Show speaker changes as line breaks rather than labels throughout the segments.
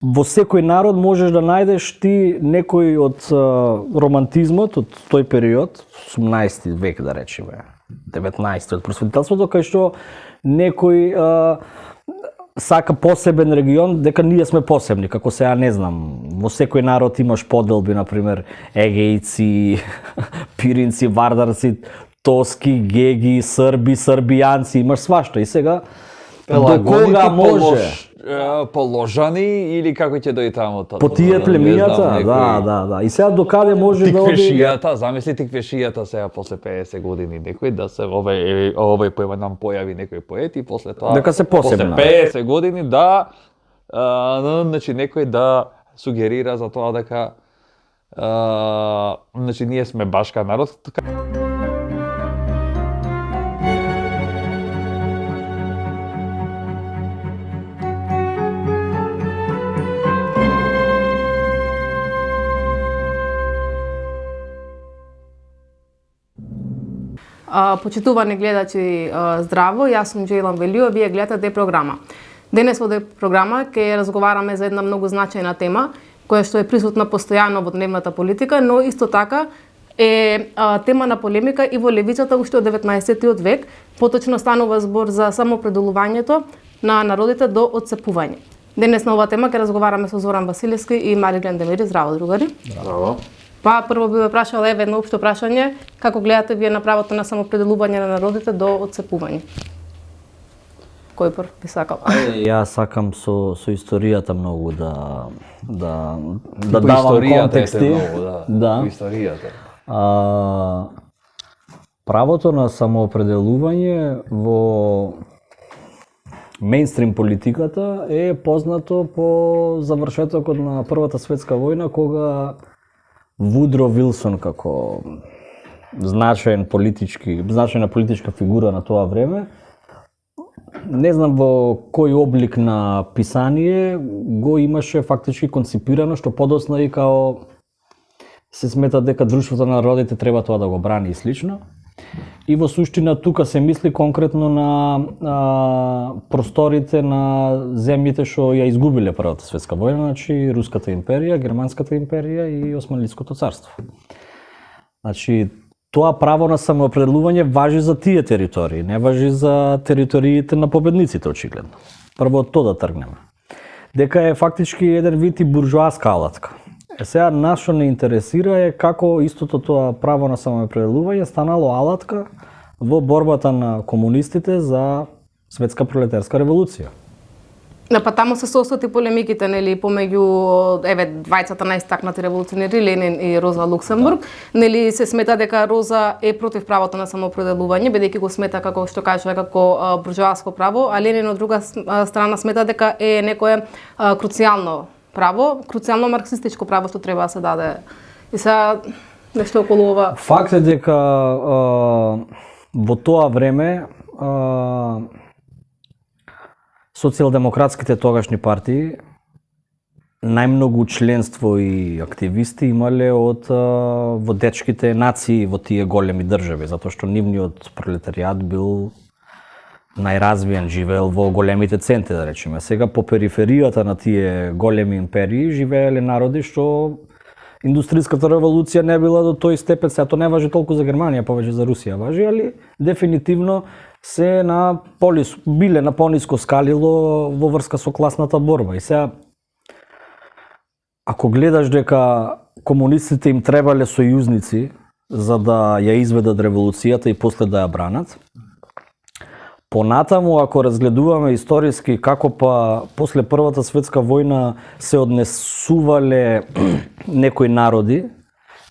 во секој народ можеш да најдеш ти некој од романтизмот, од тој период, 18 век да речеме, 19 од просветителството, кај што некој сака посебен регион, дека ние сме посебни, како сега не знам, во секој народ имаш поделби, например, егејци, пиринци, вардарци, тоски, геги, срби, србијанци, имаш свашта и сега до кога може
положани или како ќе дојде таму?
По тие племињата, да. И сега до каде може да оди?
Тиквешијата, замисли тиквешијата сега после 50 години некој да се овој поема нам појави некој поет и после тоа
дека се посебна.
После 50 години да значи некој да сугерира за тоа дека значи ние сме башка народ.
Почитувани гледачи, здраво, јас сум Джейлан Велио, вие гледате програма. Денес во програма ќе разговараме за една многу значајна тема, која што е присутна постојано во дневната политика, но исто така е тема на полемика и во левицата уште од 19 век, поточно станува збор за самоопределувањето на народите до отцепување. Денес на оваа тема ќе разговараме со Зоран Василевски и Мариглен Демири. Здраво, другари.
Здраво.
Па прво би ве прашала едно општо прашање, како гледате вие на правото на самоопределување на народите до отцепување? Кој прв би сакал?
Јас сакам со историјата многу да давам контексти.
Да. Историјата.
Правото на самоопределување во мејнстрим политиката е познато по завршетокот на Првата светска војна, кога Вудро Вилсон како значајна политичка фигура на тоа време, не знам во кој облик на писание го имаше фактички конципирано, што подосна и као се смета дека друштвото на народите треба тоа да го брани и слично. И во суштина тука се мисли конкретно на просторите на земјите што ја изгубиле Првата светска војна, значи Руската империја, Германската империја и Османлиското царство. Значи тоа право на самоопределување важи за тие територии, не важи за териториите на победниците очигледно. Прво од тоа да тргнеме. Дека е фактички еден вид и буржоаска алатка. Сега нас што не интересира е како истото тоа право на самоопределување станало алатка во борбата на комунистите за светска пролетарска револуција.
Па таму се состои полемиките, нели, помеѓу двајцата најстакнати револуционери Ленин и Роза Луксембург, нели се смета дека Роза е против правото на самоопределување, бидејќи го смета како што кажа како буржоаско право, а Ленин од друга страна смета дека е некое круцијално право, круцијално марксистичко право што треба да се даде. И сега нешто околу ова.
Факт е дека во тоа време социјалдемократските тогашни партии најмногу членство и активисти имале од водечките нации во тие големи држави, затоа што нивниот пролетаријат бил најразвиен, живеел во големите центри, да речеме. Сега по периферијата на тие големи империи живееле народи што индустријската револуција не била до тој степен, сега тоа не важи толку за Германија, повеќе за Русија важи, али дефинитивно се биле на пониско скалило во врска со класната борба. И сега, ако гледаш дека комунистите им требале сојузници за да ја изведат револуцијата и после да ја бранат, понатаму, ако разгледуваме историски како после Првата светска војна се однесувале некои народи,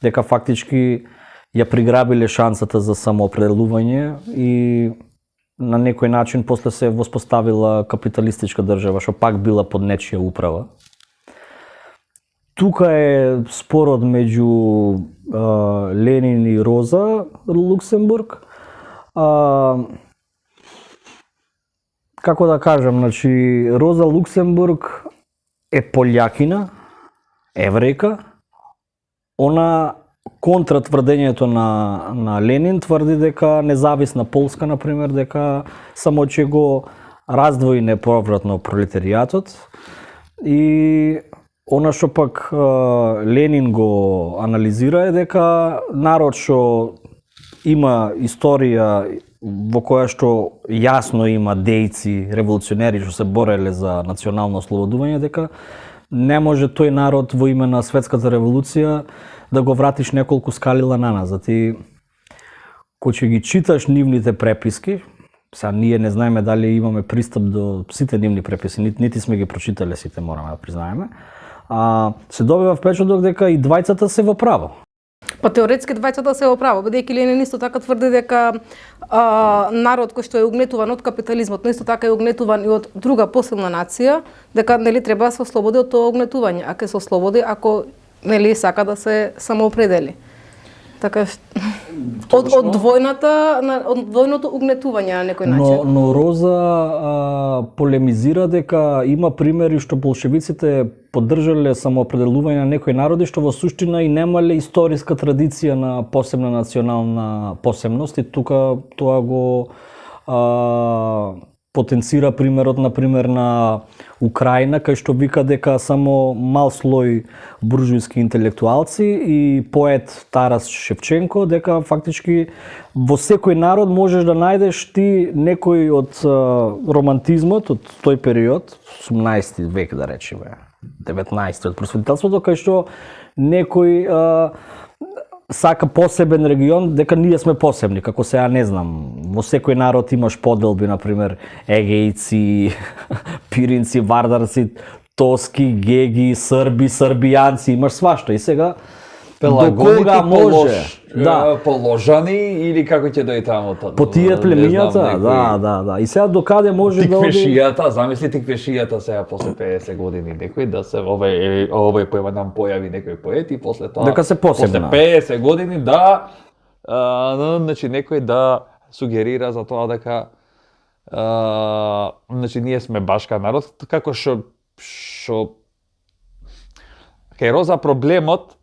дека фактички ја приграбиле шансата за самоопределување и на некој начин после се воспоставила капиталистичка држава, што пак била под нечија управа. Тука е спорот меѓу Ленин и Роза Луксембург. Како да кажам, значи Роза Луксембург е полјакина, еврејка. Она контра тврдењето на Ленин тврди дека независна Полска, например, дека само ќе го раздвои неповратно пролетаријатот и она што пак Ленин го анализира е дека народ што има историја во која што јасно има дејци, револуционери што се бореле за национално ослободување, дека не може тој народ во име на светската револуција да го вратиш неколку скалила наназад. И кој ќе ги читаш нивните преписки, сега ние не знаеме дали имаме пристап до сите нивни преписи, нити сме ги прочитале сите, мораме да признаеме, се добива впечаток дека и двајцата се во право.
Па теоретски двајцата се во право, бидејќи Ленин исто така тврди дека народ кој што е угнетуван од капитализмот, но исто така е угнетуван и од друга посилна нација, дека нели треба да се ослободи од тоа угнетување, а ќе се ослободи ако нели сака да се самоопредели. Така од двојното угнетување на некој начин.
Но Роза полемизира дека има примери што болшевиците поддржале самоопределување на некои народи што во суштина и немале историска традиција на посебна национална посебност, и тука тоа го потенцира примерот, например, на Украина, кај што вика дека само мал слој буржујски интелектуалци и поет Тарас Шевченко, дека фактички во секој народ можеш да најдеш ти некој од романтизмот, од тој период, 18 век да речеме, 19 од просветителството, кај што некој сака посебен регион, дека ние сме посебни, како сега не знам, во секој народ имаш поделби, например, егејци, пиринци, вардарци, тоски, геги, срби, србијанци, имаш свашта. И сега до кога може
положани или како ќе дојде таму?
По тие племињата, да. И сега до каде може да
тиквешијата, замисли тиквешијата сега после 50 години некој да се овој појава нам појави некој поет и после тоа
дека се посебна.
После 50 години значи некој да сугерира за тоа дека значи ние сме башка народ, како што кај Роза проблемот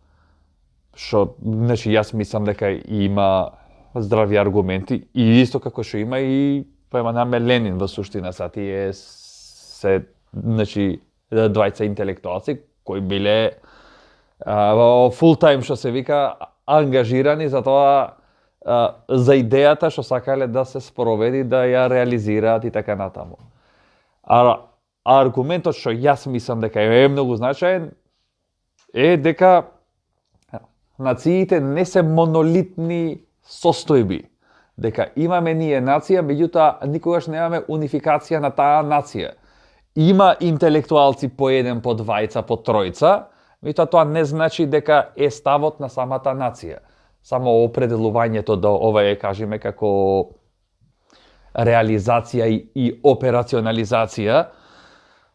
што, значи, јас мислам дека има здрави аргументи и исто како што има и поема наме Ленин во суштина, са тие се, значи, двајца интелектуалци кои биле во фул тајм што се вика ангажирани за тоа за идејата што сакале да се спроведи, да ја реализираат и така натаму. А аргументот што јас мислам дека е многу значаен е дека нациите не се монолитни состојби, дека имаме ние нација, меѓутоа никогаш немаме унификација на таа нација. Има интелектуалци по еден, по двајца, по тројца, меѓутоа тоа не значи дека е ставот на самата нација. Само определувањето да ова е, кажеме, како реализација и операционализација,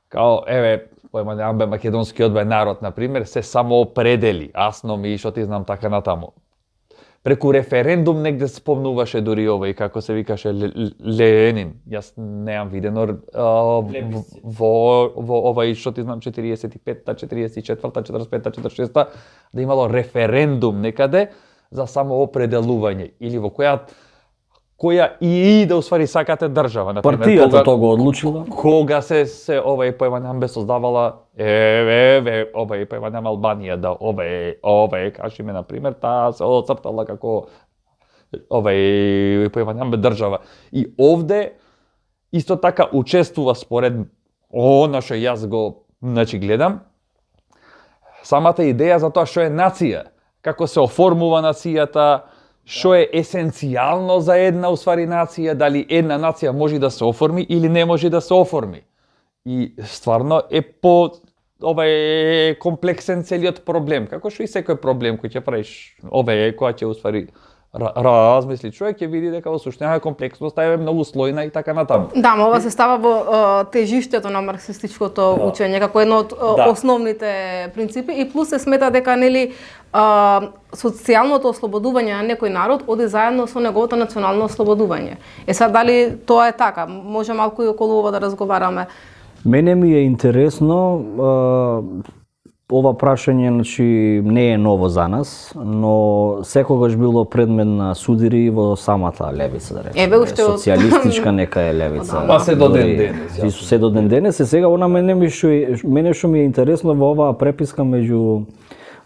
као, еве, поема неамбе македонскиот народ, например, се самоопредели, асно ми, што ти знам, така натаму. Преку референдум негде спомнуваше дури овој, како се викаше, Ленин. Јас неам видено во овој, што ти знам, 45-та, 44-та, 45-та, 46-та, да имало референдум некаде за самоопределување, или во која и да усвари сакате држава, например,
партијата тоа го одлучила.
Кога се овој поема нам бе создавала овој поема нам Албанија, да овој кажеме, например, таа се оцртала како овој поема нам бе држава. И овде исто така учествува според она што јас го, значи, гледам, самата идеја за тоа што е нација, како се оформува нацијата, што е есенцијално за една уствари нација, дали една нација може да се оформи или не може да се оформи. И стварно е по овај комплексен целиот проблем, како што и секој проблем кој ќе правиш, која ќе уствари размисли човек, ќе види дека во суштина комплексноста е многу слојна и така натаму.
Да, ова се става во тежиштето на марксистичкото учење како едно од основните принципи, и плюс се смета дека нели социјалното ослободување на некој народ оди заедно со неговото национално ослободување. Сад дали тоа е така? Може малку и околу ова да разговараме.
Мене ми е интересно ова прашање значи не е ново за нас, но секогаш било предмет на судири во самата левица, да речеме.
Еве уште од
социјалистичка нека е левица.
Па се до ден
Дори-
денес,
И се до ден денес. И сега она мене што ми е интересно во оваа преписка меѓу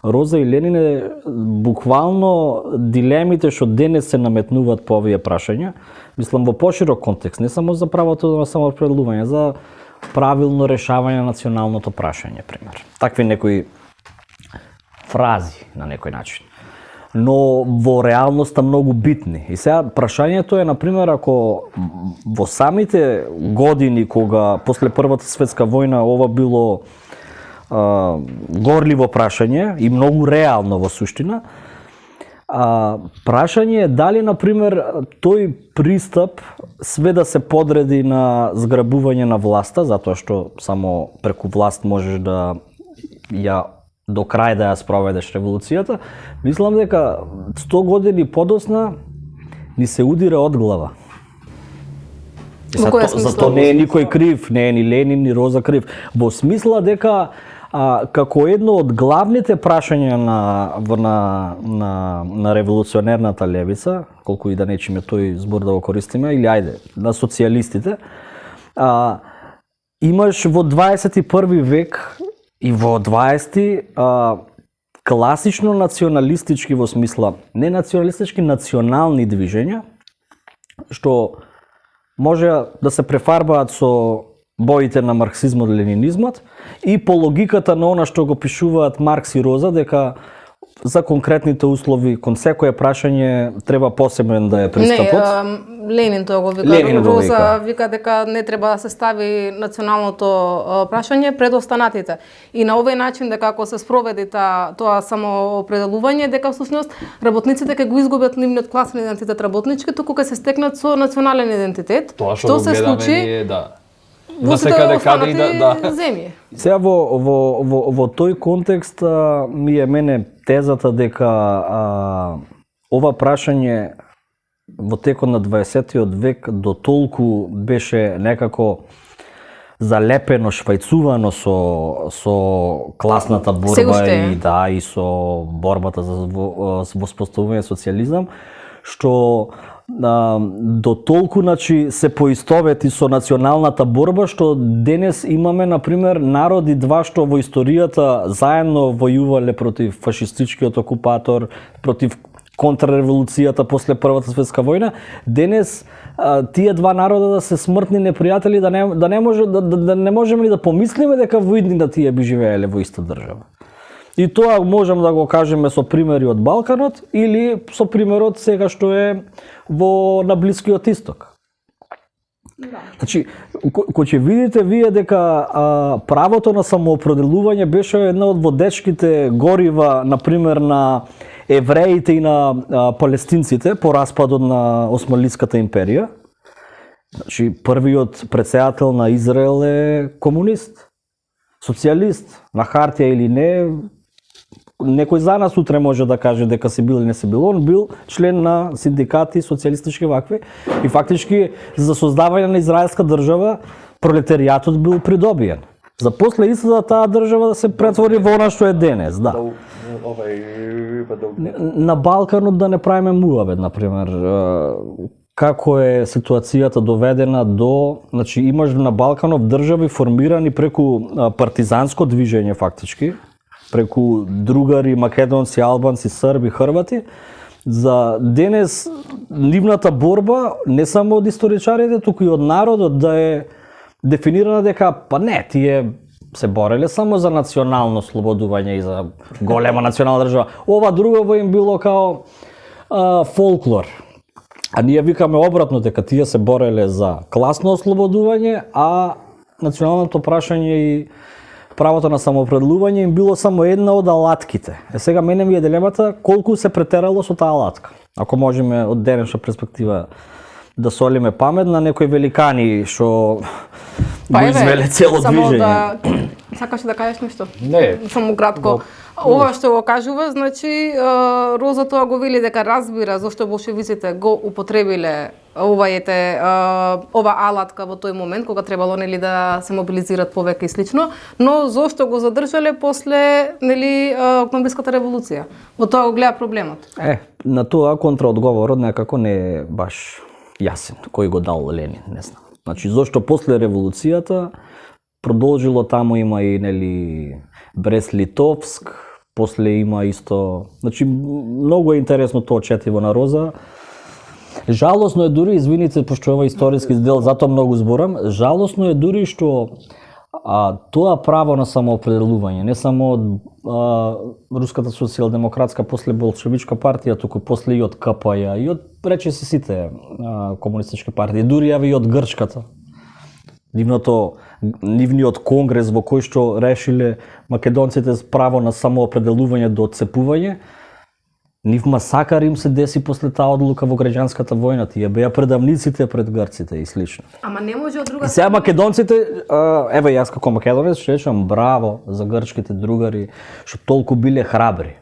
Роза и Ленин е буквално дилемите што денес се наметнуваат по овие прашања, мислам во поширок контекст, не само за правото на самоопределување, за правилно решавање на националното прашање, пример. Такви некои фрази на некој начин. Но во реалноста многу битни. И сега прашањето е, например, ако во самите години кога после Првата светска војна ова било горливо прашање и многу реално во суштина, прашање е дали, например, тој пристап све да се подреди на зграбување на власта, затоа што само преку власт можеш да ја до крај да ја спроведеш револуцијата, мислам дека 100 години подосна ни се удира од глава.
Во која смисла?
Зато не е никој крив, не е ни Ленин, ни Роза крив. Во смисла дека како едно од главните прашања на револуционерната левица, колку и да нечиме тој збор да го користиме, или ајде, на социјалистите, имаш во 21 век и во 20 класично националистички во смисла, не националистички, национални движења, што може да се префарбаат со боите на марксизмот, ленинизмот и по логиката на она што го пишуваат Маркс и Роза, дека за конкретните услови, кон секое прашање треба посебен да е пристапот.
Не, Ленин тоа го вика.
Ленин го
Роза вика дека не треба да се стави националното прашање пред останатите. И на овој начин дека ако се спроведи тоа самоопределување, дека всушност работниците ќе го изгубат нивниот класен идентитет работнички, туку ќе се стекнат со национален идентитет.
Тоа што го
се
гледаме
случи
ние, да.
во сите
каде и
останати земји.
Сега во тој контекст ми е мене тезата дека ова прашање во текот на 20-тиот век до толку беше некако залепено, швајцувано со класната борба и со борбата за воспоставување социјализам, што до толку се поистовети со националната борба, што денес имаме, например, народи два што во историјата заедно војувале против фашистичкиот окупатор, против контрреволуцијата после Првата светска војна. Денес тие два народа да се смртни непријатели, да не можеме ли да помислиме дека во иднина тие би живееле во иста држава. И тоа можеме да го кажеме со примери од Балканот или со примерот сега што е на Блискиот Исток. Да. Значи, кој ќе видите вие дека правото на самоопределување беше една од водечките горива, например, на евреите и на палестинците по распадот на Османлиската империја. Значи, првиот претседател на Израел е комунист, социјалист, на хартија или не. Некој за нас утре може да каже дека се бил или не се бил. Он бил член на синдикати, социјалистички вакви. И фактички за создавање на израелска држава пролетаријатот бил придобиен. За после истата таа држава да се претвори во она што е денес, да. На Балканот да не правиме муабет, например, како е ситуацијата доведена до, значи имаш на Балканот држави формирани преку партизанско движење фактички, преку другари, македонци, албанци, срби, хрвати. За денес нивната борба не само од историчарите, туку и од народот да е дефинирана дека па не, тие се бореле само за национално слободување и за голема национална држава. Ова друго им било као фолклор. А ние викаме обратно дека тие се бореле за класно ослободување, а националното прашање и правото на самоопределување им било само една од алатките. Сега мене ми е дилемата колку се претерало со таа алатка. Ако можеме од денешна перспектива да солиме памет на некои великани што го извеле цело движење.
Сакаш да кажеш нешто?
Не.
Само кратко. Ова што го кажува, значи Роза тоа го вели дека разбира зошто болшевиците го употребиле ова алатка во тој момент кога требало нели да се мобилизираат повеќе и слично, но зошто го задржале после нели Октомвриската револуција? Во тоа го гледа проблемот.
На тоа контраодговорот некако не е баш јасен, кој го дал Ленин, не знам. Значи, зошто после револуцијата продолжило таму има и нели Брест-Литовск, после има исто, значи многу е интересно тоа четиво на Роза. Жалосно е дури, извините, пошто ова историски дел, затоа многу зборам, жалосно е дури што тоа право на самоопределување, не само Руската социјалдемократска после болшевичка партија, туку после и од КПЈ, и од речиси сите комунистички партии, дури и од грчката. Нивниот конгрес во кој што решиле македонците право на самоопределување до отцепување, нив масакар им се деси после таа одлука во граѓанската војна, тие беа предавниците пред грците и слично.
Ама не може од друга
И сега македонците, еве јас како македонец што речам браво за грчките другари што толку биле храбри.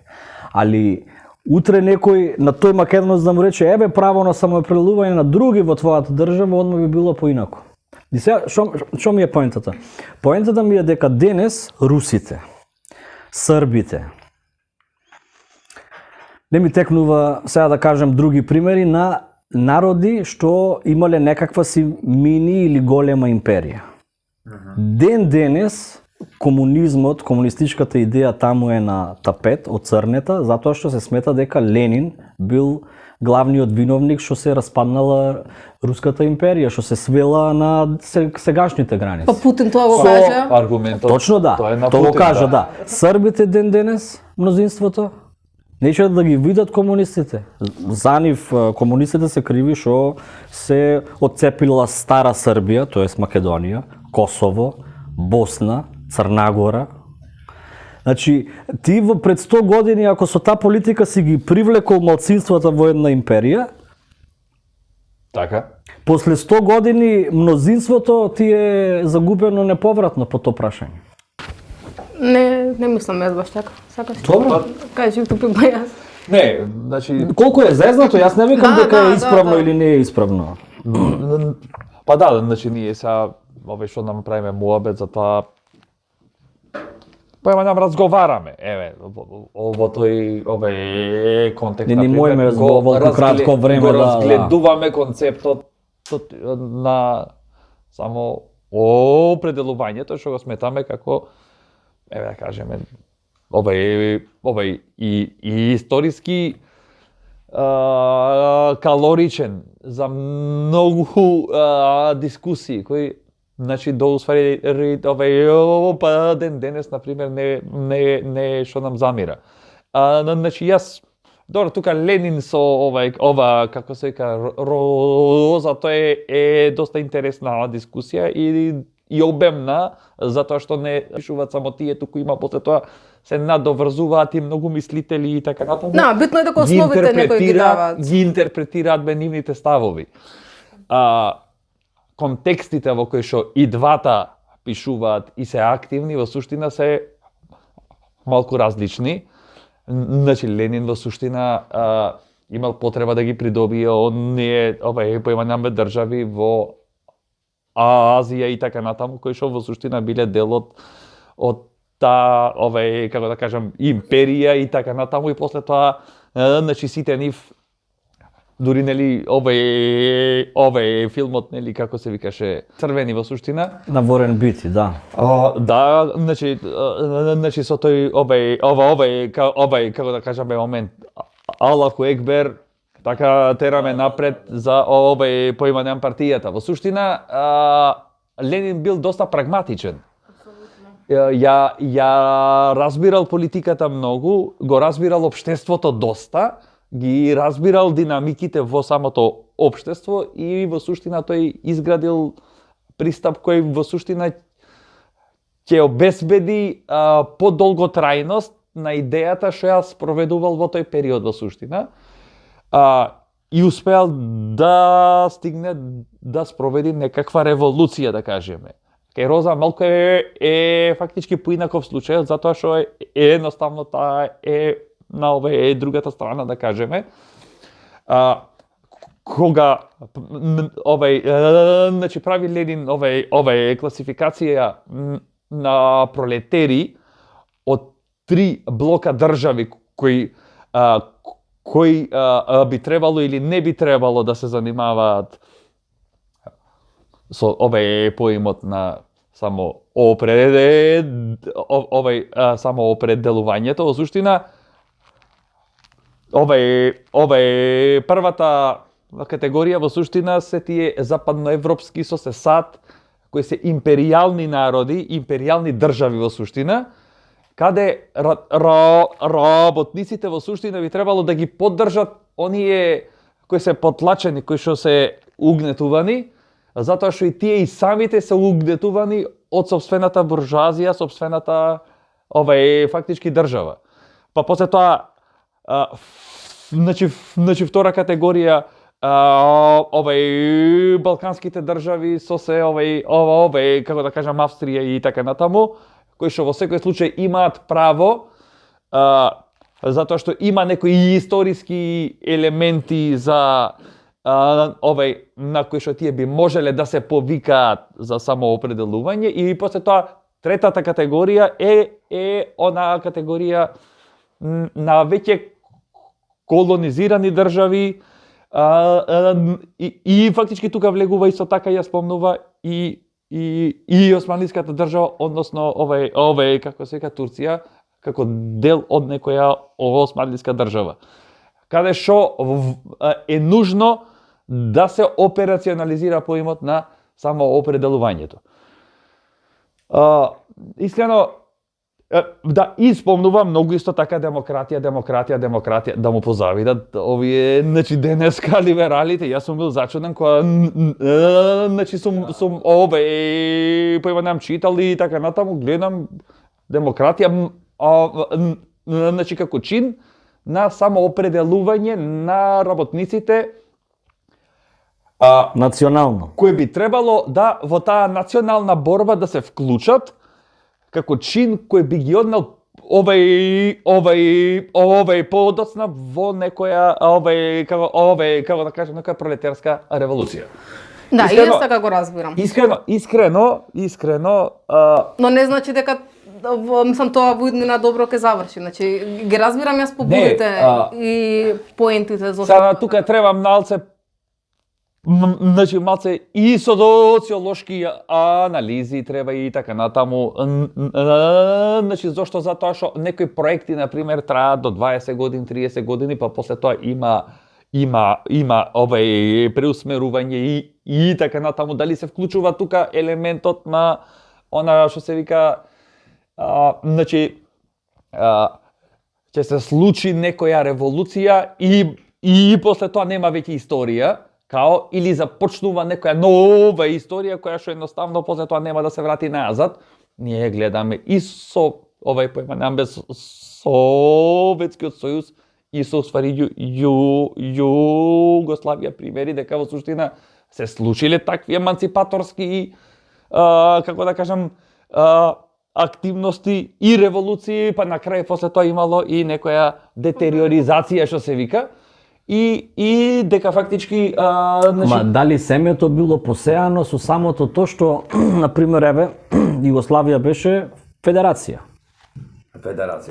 Али утре некој на тој македонец да му рече еве право на самоопределување на други во твојата држава, одма би било поинаку. И сега што ми е поентата? Поентата ми е дека денес русите, србите, не ми текнува сега да кажем други примери на народи што имале некаква си мини или голема империја. Ден денес комунизмот, комунистичката идеја таму е на тапет, оцрнета, затоа што се смета дека Ленин бил главниот виновник што се распаднала Руската империја, што се свела на сегашните граници.
Па Путин тоа го кажа.
Аргументот.
Точно да,
Тоа е на
тоа го
Путин,
кажа, да. Србите ден денес, мнозинството, нече да ги видат комунистите. За нив комунистите се криви што се отцепила стара Србија, тоест Македонија, Косово, Босна, Црнагора. Значи, ти пред 100 години, ако со таа политика си ги привлекол малцинствата во една империја,
Така.
после 100 години мнозинството ти е загубено неповратно по тоа прашање.
Не мислам јас баш така. Сакаш?
Добро.
Кажи тупи па јас.
Не, значи
Колку е зезнато, јас не викам дека е исправно
да.
или не е исправно.
па да, значи ние сега што нам правиме муабет за тоа па нам разговараме, еве, во тој контекст
Не ни мојме
го
во оволку кратко време
го
да
разгледуваме концептот на само определувањето што го сметаме како еве да кажеме и историски калоричен за многу дискусии кои значи до усвари па денес на пример не што нам замира. Значи јас добро тука Ленин со ова како се вика Роза, тоа е доста интересна дискусија и обемна затоа што не пишуваат само тие, туку има после тоа се надоврзуваат и многу мислители и така натаму.
Да, битно е дека основите некои ги даваат.
Ги интерпретираат нивните ставови. Контекстите во кои што и двата пишуваат и се активни во суштина се малку различни. Значи Ленин во суштина имал потреба да ги придобие оние поимањаме држави во Азија и така натаму кои што во суштина биле дел од таа како да кажам империја и така натаму и после тоа значи сите нив дури нели филмот нели како се викаше Црвени во суштина
на Ворен Бити, да.
Да, значи со тој како да кажаме момент Аллаху екбер така тераме напред за поимањам партијата. Во суштина Ленин бил доста прагматичен. Ја разбирал политиката многу, го разбирал општеството доста, ги разбирал динамиките во самото општество и во суштина тој изградил пристап кој во суштина ќе обезбеди подолготрајност на идејата што ја спроведувал во тој период во суштина. И успеал да стигне да спроведи некаква револуција, да кажеме. Кај Роза малку е фактички поинаков случај, затоа што едноставно таа е на другата страна, да кажеме. кога значи прави Ленин класификација на пролетери од 3 блока држави кои би требало или не би требало да се занимаваат со поимот на самоопределувањето. Во суштина, првата категорија во суштина се тие западноевропски со САД, кои се империјални народи, империјални држави во суштина, каде работниците во суштина би требало да ги поддржат оние кои се потлачени, кои што се угнетувани, затоа што и тие и самите се угнетувани од сопствената буржуазија, сопствената фактички држава. Па после тоа значи втора категорија балканските држави со се како да кажам Австрија и така натаму, кои што во секој случај имаат право затоа што има некои историски елементи за на кои што тие би можеле да се повикаат за самоопределување, и после тоа третата категорија е онаа категорија на веќе колонизирани држави, и фактички тука влегува исто така, ја спомнува и османлиската држава, односно како се вика Турција, како дел од некоја османлиска држава, каде што е нужно да се операционализира поимот на самоопределувањето. Искрено, да, и спомнува многу исто така демократија, да му позавидат овие, значи, денеска либералите. Јас сум бил зачуден кога, значи, сум поимам читал и така натаму, гледам демократија, значи, како чин на самоопределување на работниците,
национално,
кои би требало да во таа национална борба да се вклучат како чин кој би ги однел подоцна во некоја како да кажем, некоја пролетарска револуција.
Да, и јас така го разбирам.
Искрено,
но не значи дека мислам тоа во иднина добро ќе заврши. Значи ги разбирам јас побудите и поентите зашто.
Сега тука треба малце, значи малце и социолошки анализи треба и така натаму. Значи зошто? Затоа што некои проекти на пример траат до 20 години, 30 години, па после тоа има преусмерување и така натаму. Дали се вклучува тука елементот на она што се вика, значи ќе се случи некоја револуција и после тоа нема веќе историја, као или започнува некоја нова историја која што едноставно после тоа нема да се врати назад. Ние гледаме и со поимам без Советскиот сојуз и со ствари Југославија примери дека во суштина се случиле такви еманципаторски како да кажам активности и револуции, па на крај после тоа имало и некоја детериоризација што се вика. И дека фактички
Ма дали семето било посеано со самото тоа што на пример Југославија беше федерација.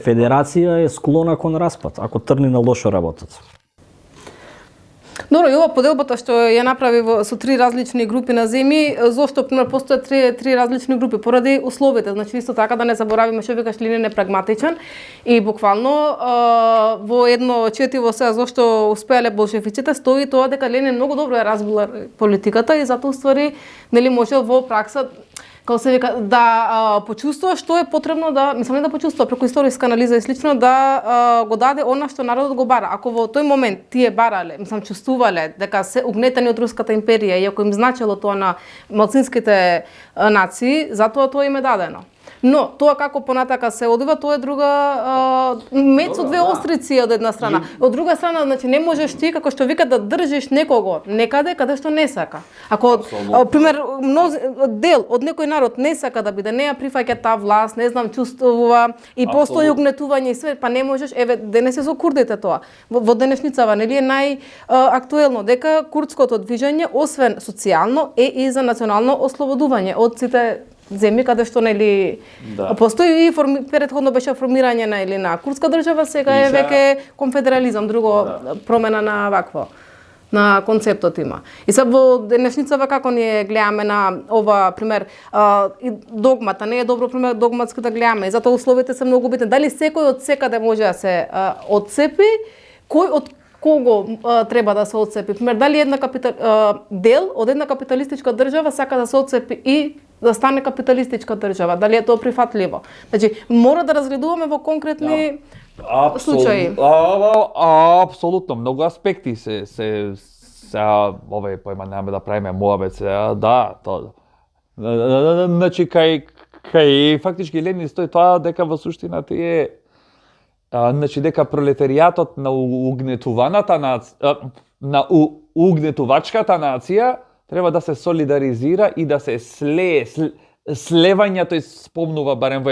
Федерација е склона кон распад ако тргне на лошо работат.
Добро, и ова поделбата што ја направи со 3 различни групи на земји, зошто пример постојат 3 различни групи поради условите. Значи исто така да не заборавиме што викаш Ленин е прагматичен и буквално во едно четиво сега зошто успеале болшевиците стои тоа дека Ленин многу добро ја разбила политиката и затоа уствари нели можел во пракса како се вика, да почувствува што е потребно да, мислам не да почувствува, преку историска анализа и слично, да го даде она што народот го бара. Ако во тој момент тие барале, мислам чувствувале дека се угнетени од Руската империја и ако им значело тоа на малцинските нации, затоа тоа им е дадено. Но тоа како понатака се одива, тоа е друга меч со две острици од една страна. Од друга страна, значи не можеш ти како што вика да држиш некого некаде каде што не сака. Ако пример дел од некој народ не сака да биде, не ја прифаќа таа власт, не знам, чувствува и постои угнетување и све, па не можеш, еве денес е со курдите тоа. Во денешницава нели е најактуелно дека курдското движење освен социјално е и за национално ослободување од сите земји каде што нели постои и претходно беше формирање на или на курдска држава, сега е веќе конфедерализам, друго промена на вакво на концептот има. И сега во денешницава како ние гледаме на ова пример и догмата не е добро пример догматски да гледаме, и затоа условите се многу битни. Дали секој од секаде може да се отцепи, кој од кого треба да се отцепи? Пример, дали дел од една капиталистичка држава сака да се отцепи и да стане капиталистичка држава? Дали е тоа прифатливо? Значи, мора да разгледуваме во конкретни случаи.
Апсолутно, многу аспекти се овој појма немаме да правиме моабет се, да, тоа. Значи кај фактички Ленин стои тоа дека во суштина тие значи дека пролетаријатот на угнетуваната нација, на угнетувачката нација треба да се солидаризира и да се слевањето тој спомнува барем во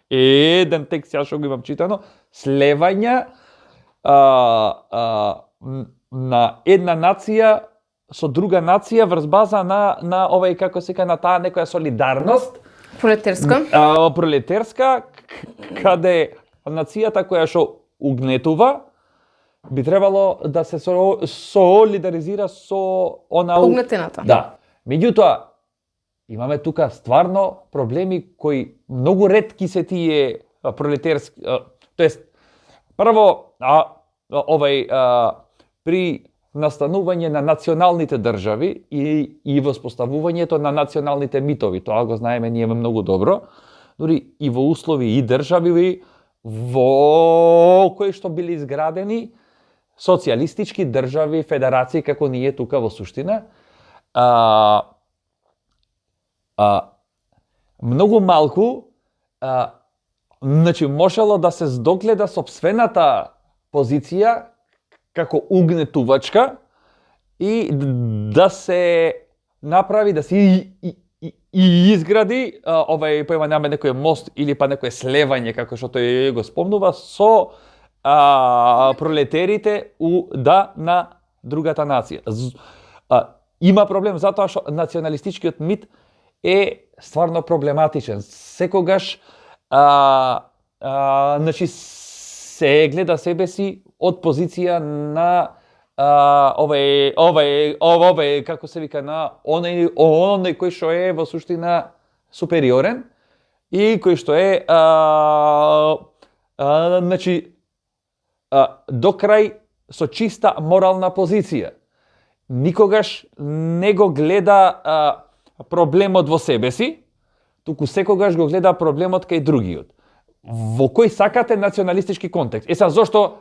еден текст ја што го имам читано, слевање на една нација со друга нација врз база на овај како се ка на таа некоја солидарност пролетерска, каде нацијата која што угнетува би требало да се солидаризира со она
угнетената.
Да. Меѓутоа имаме тука стварно проблеми кои многу ретки се тие пролетерски, тоест прво при настанување на националните држави и воспоставувањето на националните митови, тоа го знаеме ние многу добро, дури и во услови и држави во кои што били изградени социјалистички држави, федерации како ние тука во суштина, многу малку значи можело да се здогледа сопствената позиција како угнетувачка и да се направи, да се изгради овај појма нема некој мост или па некој слевање како што тој го спомнува со пролетерите на другата нација. Има проблем затоа што националистичкиот мит е стварно проблематичен. Секогаш значи се гледа себе си од позиција на овој како се вика на оној кој што е во суштина супериорен и кој што е значи до крај со чиста морална позиција. Никогаш не го гледа проблемот во себе си, туку секогаш го гледа проблемот кај другиот. Во кој сакате националистички контекст? Сега зошто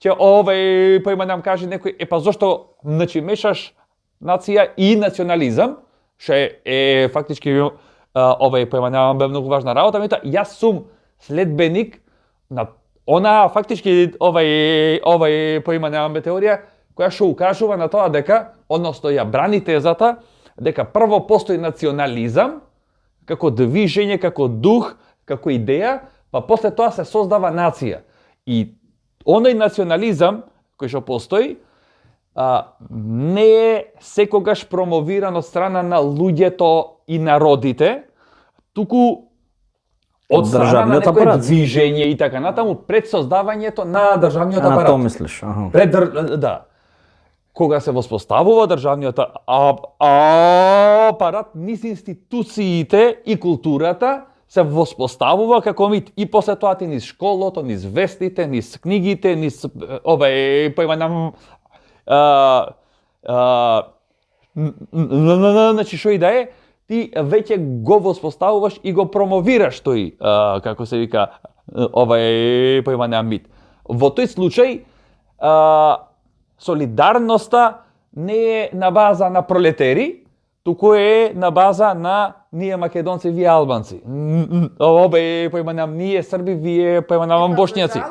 ќе овој појма нам каже некој, па зошто значи мешаш нација и национализам, што е фактички овој појма нам бе многу важна работа, меѓутоа јас сум следбеник на она фактички овој појма нам бе теорија која што укажува на тоа дека, односно ја брани тезата дека прво постои национализам како движење, како дух, како идеја, па после тоа се создава нација. И оној национализам кој што постои не е секогаш промовиран од страна на луѓето и народите, туку од страна на некој движење и така натаму пред создавањето на државниот апарат.
На тоа мислиш,
Да. Кога се воспоставува државниот апарат, низ институциите и културата се воспоставува како мит и после тоа ти низ школото, низ вестите, низ книгите, низ овај појма нам значи што и да е, ти веќе го воспоставуваш и го промовираш тој како се вика овај појма нам мит. Во тој случај солидарноста не е на база на пролетери, туку е на база на ние македонци, вие албанци. Обе поиманам ние срби, вие поиманам бошњаци.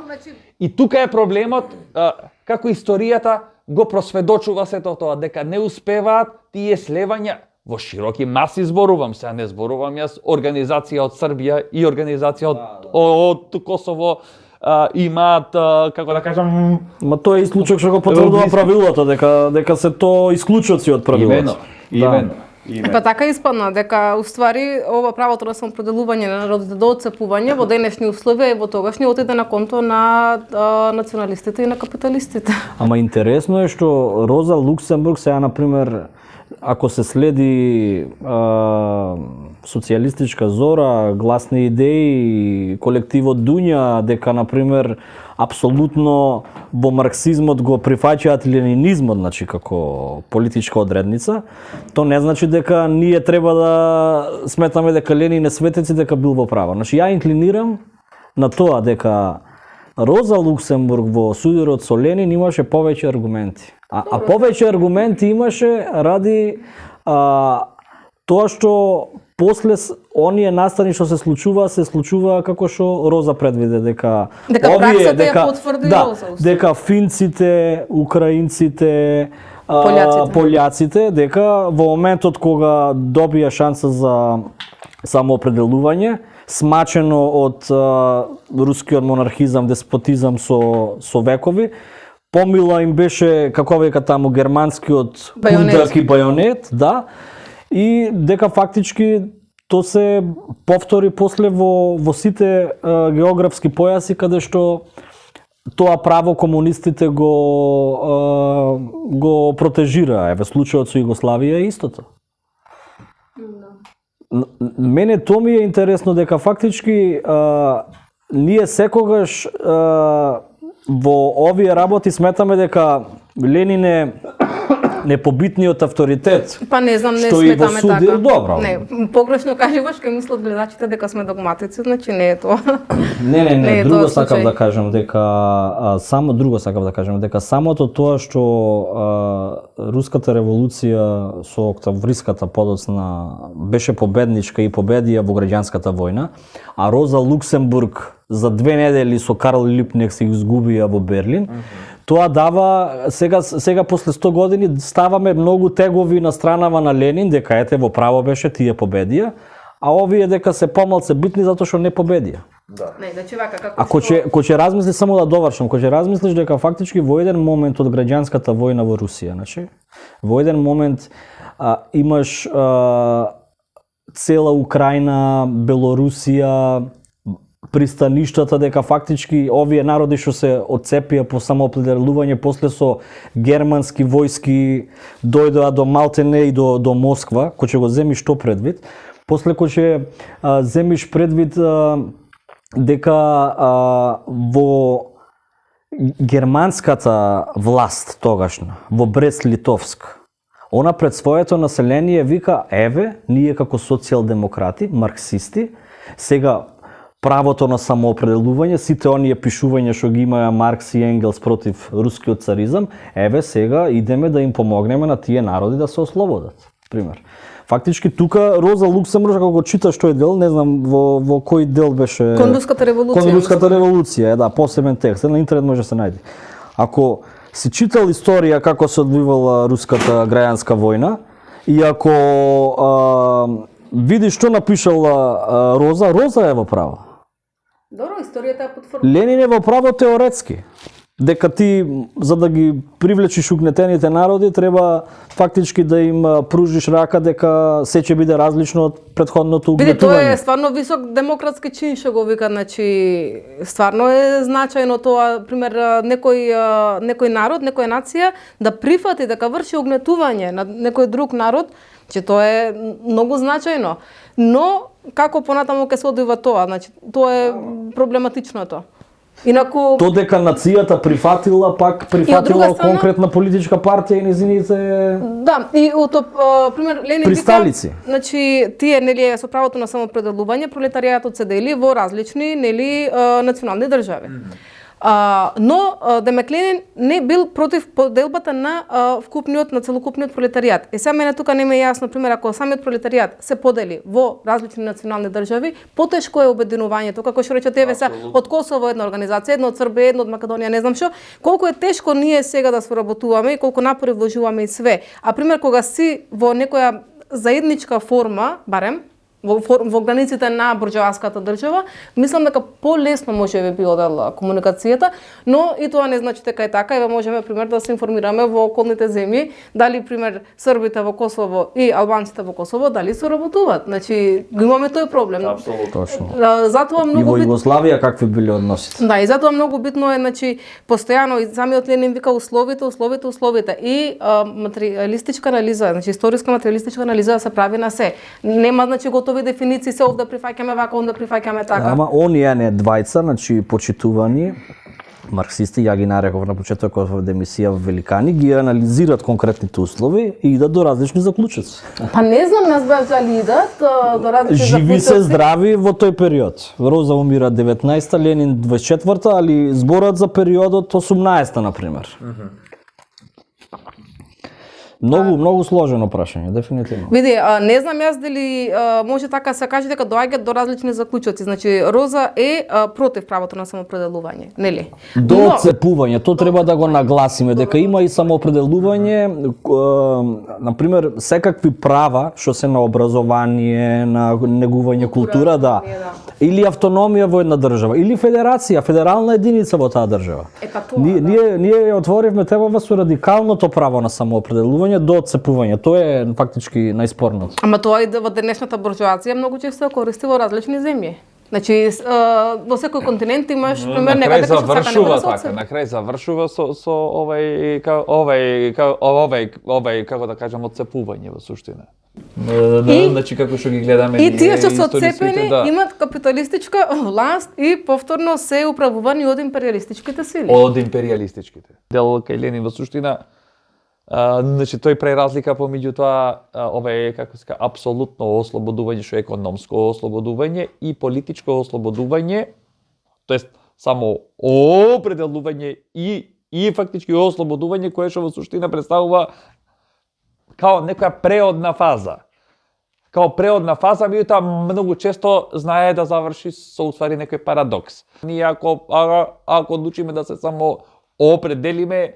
И тука е проблемот, како историјата го просведочува сето тоа, дека не успеваат тие слевања во широки маси, зборувам, сега не зборувам јас, организација од Србија и организација од Косово, имаат, како да кажам...
Ма тоа е исклучок што го потврдува правилото, дека се тоа исклучоци од правилото.
Имено.
Па така испадна дека уствари ова правото на самопределување на народите до отцепување во денешни услови и во тогашни отиде на конто на националистите и на капиталистите.
Ама интересно е што Роза Луксембург сега, например, ако се следи социјалистичка зора, гласни идеи, колективот Дуња, дека, например, апсолутно во марксизмот го прифаќаат ленинизмот, значи како политичка одредница, то не значи дека ние треба да сметаме дека Ленин е светец и дека бил во право. Значи ја инклинирам на тоа дека Роза Луксембург во судирот со Ленин имаше повеќе аргументи. А повеќе аргументи имаше ради тоа што после оние настани што се случува како што Роза предвиде, дека
праксата ја потврди Роза.
Дека финците, украинците, пољаците, дека во моментот кога добија шанса за самоопределување, смачено од рускиот монархизам, деспотизам со векови, помила им беше, како века таму, германскиот кундак и бајонет, да, и дека фактички то се повтори после во сите географски појаси каде што тоа право комунистите го протежира. Еве случајот со Југославија е истото. Мене тоа ми е интересно дека фактички ние секогаш во овие работи сметаме дека Ленин е непобитниот авторитет.
Па не знам, не сметаме така. Добро. Не, погрешно кажуваш, кај мислат гледачите дека сме догматици, значи не е тоа.
Не, друго сакав да кажам дека самото тоа што руската револуција со октавриската подоцна беше победничка и победија во граѓанската војна, а Роза Луксембург за 2 недели со Карл Липнек се изгубија во Берлин. Тоа дава, сега после 100 години ставаме многу тегови на странава на Ленин, дека ете во право беше, тие победија, а овие дека се помалце битни затоа што не победија.
Да. Не, значи вака како
ако ќе размислиш, само да довршам, ќе размислиш дека фактички во еден момент од граѓанската војна во Русија, значи, во еден момент имаш цела Украина, Белорусија, пристаништата, дека фактички овие народи што се отцепија по самоопределување после со германски војски дојдоа до Малтене и до Москва, кој ќе го земиш што предвид, после кој ќе земиш предвид дека во германската власт тогашна, во Брест-Литовск, она пред своето население вика, еве, ние како социјалдемократи, марксисти, сега правото на самоопределување, сите оние пишувања што ги имаа Маркс и Енгелс против рускиот царизам, еве сега идеме да им помогнеме на тие народи да се ослободат, пример. Фактички тука Роза Луксембург, ако го читаш тој дел, не знам во кој дел беше...
Кон руската револуција.
Кон руската револуција, да, посебен текст, на интернет може да се најде. Ако си читал историја како се одвивала руската граѓанска војна и ако видиш што напишала Роза е во право.
Добро, историјата ја потврдува.
Ленин е во право теоретски. Дека ти, за да ги привлечиш угнетените народи, треба фактички да им пружиш рака дека се ќе биде различно од претходното угнетување.
Тоа е стварно висок демократски чин што го вика, значи стварно е значајно тоа, пример некој народ, некоја нација да прифати дека врши угнетување на некој друг народ, че тоа е многу значајно. Но како понатаму ќе се одвива тоа, значи тоа е проблематично тоа. Инаку
то дека нацијата прифатила страна, конкретна политичка партија и незините
да, и пример Ленин
присталици.
Вика, значи тие нели со правото на самопределување пролетаријатот се дели во различни нели национални држави. Но Демек Ленин не бил против поделбата на вкупниот, на целокупниот пролетаријат. И сега мене тука не ми е јасно, пример, ако самиот пролетаријат се подели во различни национални држави, потешко е обединувањето, како што рече тебе са од Косово една организација, една од Србија, една од Македонија, не знам што, колку е тешко ние сега да соработуваме и колку напори вложуваме и све. А пример, кога си во некоја заедничка форма, барем, во границите на бурџоаската држава, мислам дека полесно може би одела комуникацијата, но и тоа не значи дека е така, и можеме пример да се информираме во околните земји, дали пример србите во Косово и албанците во Косово дали соработуваат. Значи го имаме тој проблем.
Апсолутно.
Точно.
Затоа
И
многу
во Југославија какви били односите?
Да, и затоа многу битно е, значи, постојано и самиот Ленин вика условите. И материјалистичка анализа, значи историска материјалистичка анализа се прави на се. Нема, значи, готови дефиниции, се овде прифаќаме вака, онде прифаќаме така.
Ама оние не двајца, значи почитувани марксисти, ја ги нареков на почетокот во емисија Великани, ги анализираат конкретните услови и идат до различни заклучоци.
Па не знам, не знам дали идат до различни
Живи се
заклучоци.
здрави во тој период. Роза умира 19-та, Ленин 24-та, али зборат за периодот 18-та, например. Многу сложено прашање, дефинитивно.
Види, не знам јас дали може така се каже дека доаѓаат до различни заклучоци. Значи Роза е против правото на самоопределување, нели?
До отцепување, тоа треба да го нагласиме, дека има и самоопределување, например, секакви права што се на образование, на негување култура, да. Или автономија во една држава, или федерација, федерална единица во таа држава.
Па тоа,
Ние ја отворивме темава со радикалното право на самоопределување до отцепување. Тоа е фактички најспорното.
Ама тоа и во денешната буржоација многу често се користи во различни земји. Значи, во секој континент имаш пример
На крај
некаде што сака
завршува
да се
така,
отцепи.
на крај завршува со овај како да кажам отцепување во суштина. Значи како што ги гледаме
И тие што се
историските,
отцепени
да.
имат капиталистичка власт и повторно се управувани од империалистичките сили.
Од империалистичките. Дел кај Ленин во суштина, значи тој прави разлика помеѓу тоа овај како се кажа апсолутно ослободување, што е економско ослободување и политичко ослободување, тоест само определување и фактички ослободување кое што во суштина представува као некоја преодна фаза. Као преодна фаза, меѓутоа многу често знае да заврши со уствари некој парадокс. Ние ако одлучиме да се само определиме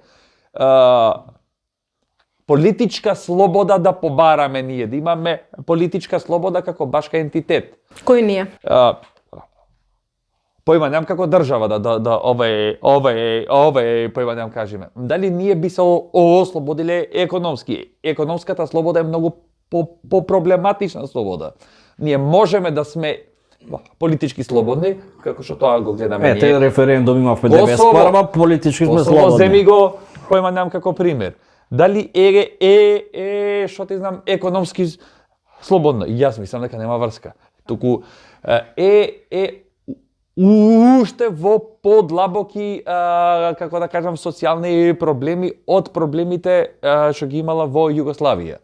политичка слобода да побараме ние, да имаме политичка слобода како башка ентитет.
Кој ние?
Појма немам како држава да овај појма немам кажеме. Дали ние би се ослободиле економски? Економската слобода е многу проблематична слобода. Ние можеме да сме политички слободни, како што тоа го гледаме ние.
Те референдум имавме 91-ма, политички сме
Косово
слободни.
земи го, појма немам како пример. Дали што ти знам, економски слободно? Јас мислам дека нема врска. Туку уште во подлабоки, како да кажам, социјални проблеми од проблемите што ги имала во Југославија.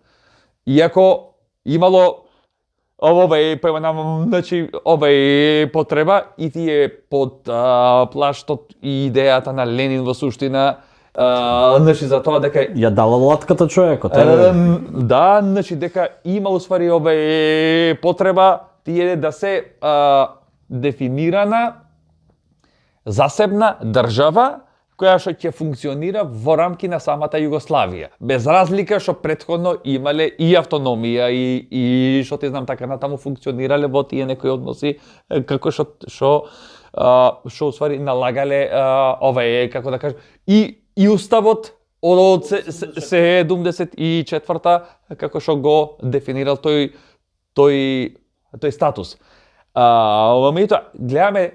Иако имало значи, потреба и тие под плаштот и идејата на Ленин во суштина, значи за тоа дека
Ја дала латката човекот.
да, значи дека има уствари потреба тие да се дефинирана засебна држава која што ќе функционира во рамки на самата Југославија, без разлика што претходно имале и автономија и што ти знам така натаму функционирале во тие некои односи како што уствари налагале како да кажам и уставот од 74-та како што го дефинирал тој статус. Меѓутоа гледаме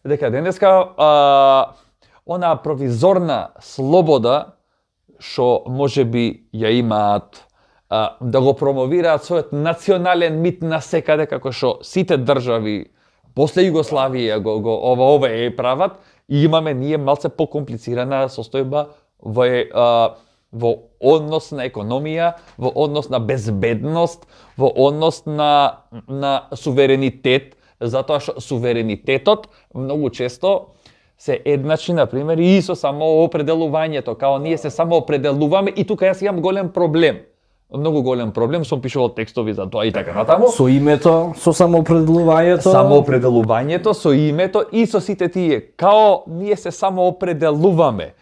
дека денеска она провизорна слобода што можеби ја имаат да го промовираат својот национален мит насекаде како што сите држави после Југославија ова прават, и имаме ние малце покомплицирана состојба во однос на економија, во однос на безбедност, во однос на суверенитет, затоа што суверенитетот многу често се едначни, например, и со самоопределувањето, као ние се самоопределуваме и тука јас имам голем проблем. Многу голем проблем, сум пишувал текстови за тоа и така натаму.
Со името, со самоопределувањето.
Самоопределувањето, со името и со сите тие. Као ние се самоопределуваме.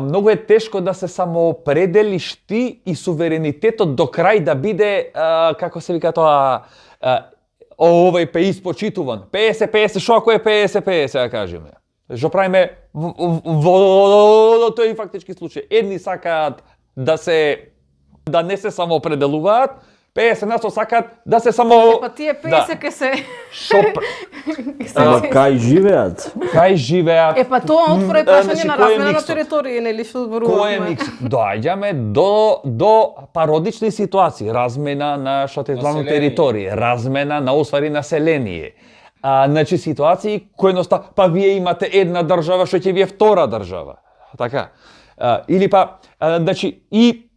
Многу е тешко да се самоопределиш ти и суверенитетот до крај да биде, како се вика тоа, овој пе испочитуван. 50-50, шо ако е 50-50, да кажеме. Што правиме во тој фактички случај. Едни сакаат да не се самоопределуваат, 50% сакаат да се само...
Па тие 50 ке се...
Ама кај живеат?
Кај живеат?
Па тоа отвора и прашање на
кој е
размена на
миксот?
територија, нели што
Кој е
зборуваме?
микс? Доаѓаме до пародични ситуации, размена на што те главно територија, размена на усвари население. Значи ситуации кои па вие имате една држава, што ќе ви е втора држава. Така. Или па, значи и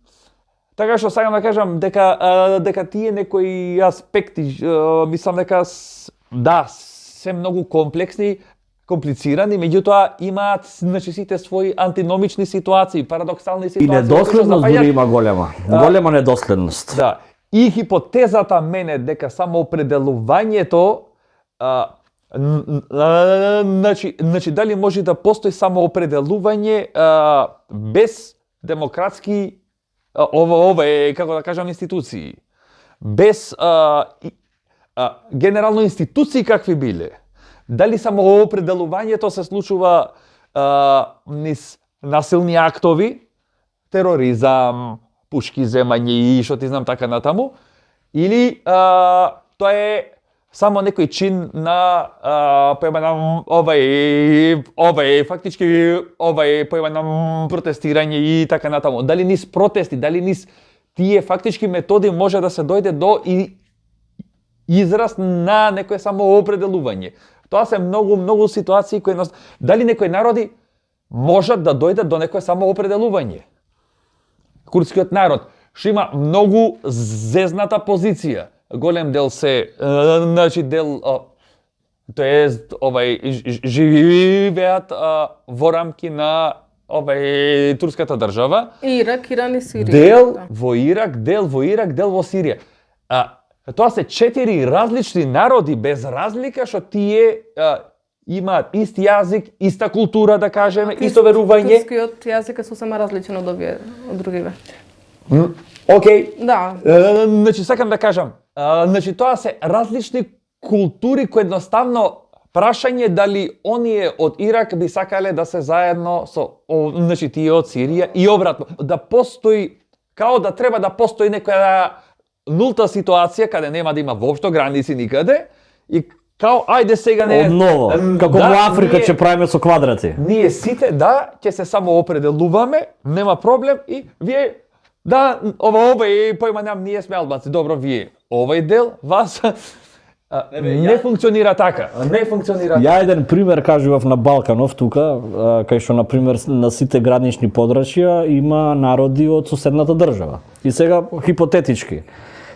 така што сакам да кажам дека тие некои аспекти мислам дека да се многу комплексни, комплицирани, меѓутоа имаат значи сите своји антиномични ситуации, парадоксални
И
ситуации.
недоследност дури има голема. Голема недоследност.
Да. И хипотезата мене дека самоопределувањето значи дали може да постои самоопределување без демократски ова е, како да кажам, институции. Без генерално институции какви биле. Дали самоопределувањето се случува низ насилни актови, тероризам, пушки земање и што ти знам така натаму, или тоа е само некој чин на фактички протестирање и така натаму. Дали низ протести, дали низ тие фактички методи може да се дојде до израз на некое самоопределување. Тоа се многу ситуации кои дали некои народи можат да дојдат до некое самоопределување. Курдскиот народ што има многу зезната позиција. Голем дел се, значи дел, живеат во рамки на турската држава.
Ирак, Иран и Сирија.
Дел во Ирак, дел во Сирија. Тоа се 4 различни народи без разлика што тие имаат ист јазик, иста култура да кажеме, исто верување.
Турскиот јазик е сосема различен од овие од другиве.
Океј.
Да.
Значи сакам да кажам, значи тоа се различни култури кои едноставно прашање дали оние од Ирак би сакале да се заедно со значи тие од Сирија и обратно, да постои као да треба да постои некоја нулта ситуација каде нема да има воопшто граници никаде и као ајде сега не
Одново, како во Африка ќе правиме со квадрати.
Ние сите ќе се самоопределуваме, нема проблем и вие овој појма нам ние сме албанци, добро вие овој дел вас не функционира така. Не функционира.
Ја еден пример кажував на Балканов тука, кај што на пример на сите гранични подрачја има народи од соседната држава. И сега хипотетички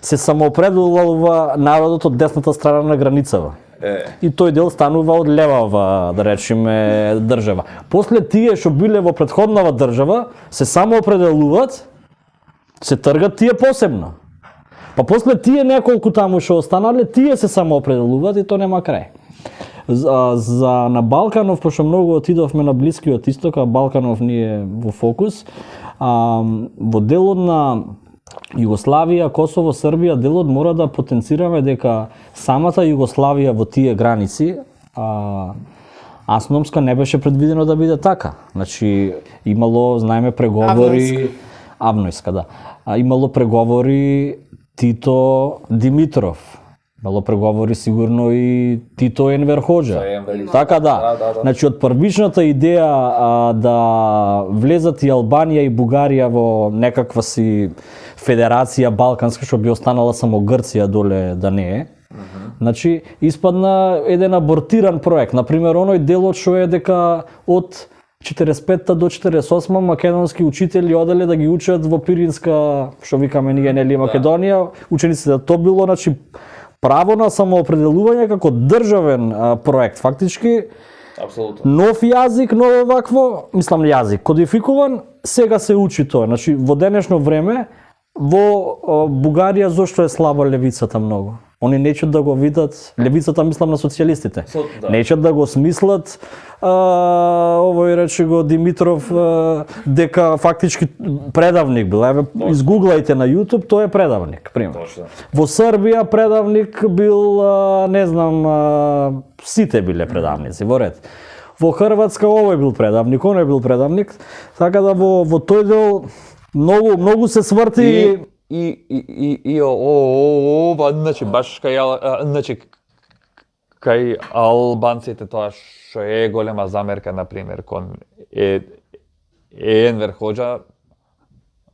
се самоопределува народот од десната страна на границава. И тој дел станува од левава, да речеме, држава. После тие што биле во претходнава држава се самоопределуваат, се тргат тие посебно. Па после тие неколку таму што останале, тие се самоопределуваат и тоа нема крај. На Балканов, пошто многу отидовме на Блискиот Исток, а Балканов ни е во фокус, во делот на Југославија, Косово, Србија, делот мора да потенцираме дека самата Југославија во тие граници асномска не беше предвидено да биде така. Значи, имало, знаеме, преговори... Авнојска, да. Имало преговори Тито Димитров. Имало преговори сигурно и Тито Енвер Хоџа. Така да. Значи од првичната идеја да влезат и Албанија и Бугарија во некаква си федерација балканска што би останала само Грција доле да не е. Значи испадна еден абортиран проект. Например, оној делот што е дека од 45-та до 48-ма македонски учители оделе да ги учат во Пиринска, што викаме ние нели Македонија, учениците тоа било значи право на самоопределување како државен проект фактички
Апсолутно.
Нов јазик, ново вакво, мислам јазик, кодификуван, сега се учи тоа. Значи, во денешно време, во Бугарија зошто е слаба левицата многу? Они неќат да го видат, левицата мислам на социјалистите,
Да.
неќат да го смислат, овој рече го Димитров, дека фактички предавник бил. Еве, изгуглајте на YouTube, тој е предавник, пример.
Точно.
Во Србија предавник бил, не знам, сите биле предавници, во ред. Во Хрватска овој бил предавник, оној бил предавник, така да во тој дел многу се сврти.
И ова, значи баш кај албанците тоа што е голема замерка на пример кон Енвер Хоџа,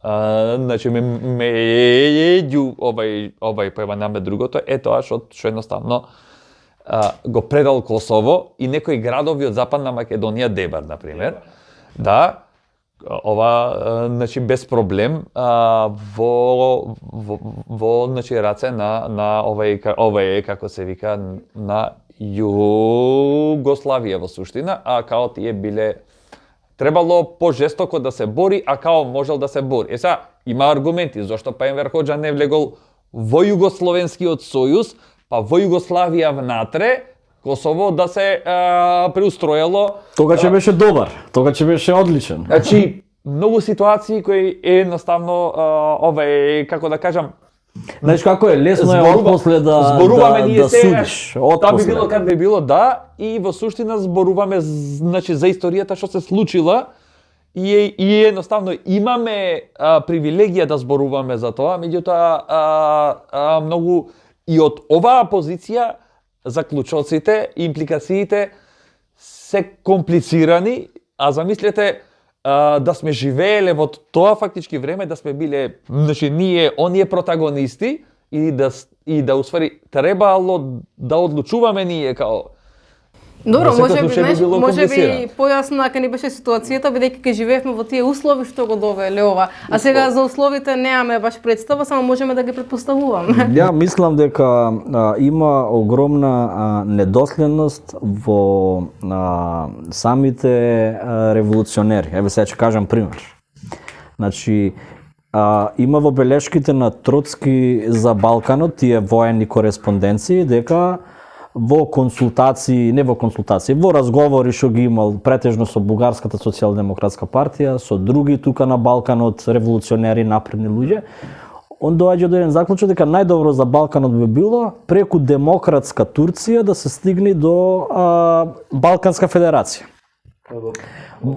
значи меѓу овај појаваме другото е тоа што едноставно го предал Косово и некои градови од Западна Македонија Дебар на пример, да ова значи без проблем во значи раце на овај како се вика на Југославија во суштина, а као тие биле требало пожестоко да се бори, а као можел да се бори. Сега има аргументи зошто па Енвер Хоџа не влегол во Југословенскиот сојуз, па во Југославија внатре Косово да се преустроело.
Тога ќе беше добар, тога ќе беше одличен.
Значи, многу ситуации кои едноставно како да кажам,
Знаеш како е, лесно е отпосле да судиш.
Тоа би било кад би било, да, и во суштина зборуваме значи за историјата што се случила и едноставно имаме привилегија да зборуваме за тоа, меѓутоа многу и од оваа позиција заклучоците, импликациите се комплицирани, а замислете да сме живееле во тоа фактички време, да сме биле, значи ние, оние протагонисти и да усвари требало да одлучуваме ние као.
Добро,
во секој случај би било
може би
комплицирано.
појасно дека ни беше ситуацијата, бидејќи ке живеевме во тие услови што го довеле ова. А сега за условите немаме баш представа, само можеме да ги претпоставуваме.
Ја мислам дека има огромна недоследност во самите револуционери. Еве сега ќе кажам пример. Значи, има во белешките на Троцки за Балканот, тие воени кореспонденции, дека во консултации, не во консултации, во разговори што ги имал претежно со Бугарската социјалдемократска партија, со други тука на Балканот, револуционери, напредни луѓе, он доаѓа до еден заклучок дека најдобро за Балканот би било преку демократска Турција да се стигне до Балканска федерација.